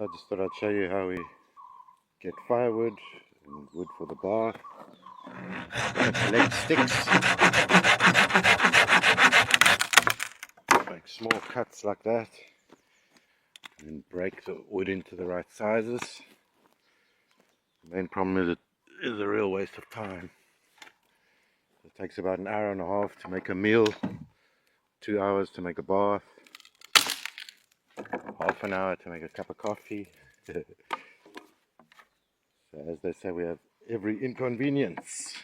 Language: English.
I just thought I'd show you how we get firewood and wood for the bath. Collect sticks, make small cuts like that, and break the wood into the right sizes. The main problem is it is a real waste of time. It takes about an hour and a half to make a meal, 2 hours to make a bath, half an hour to make a cup of coffee. So as they say, we have every inconvenience.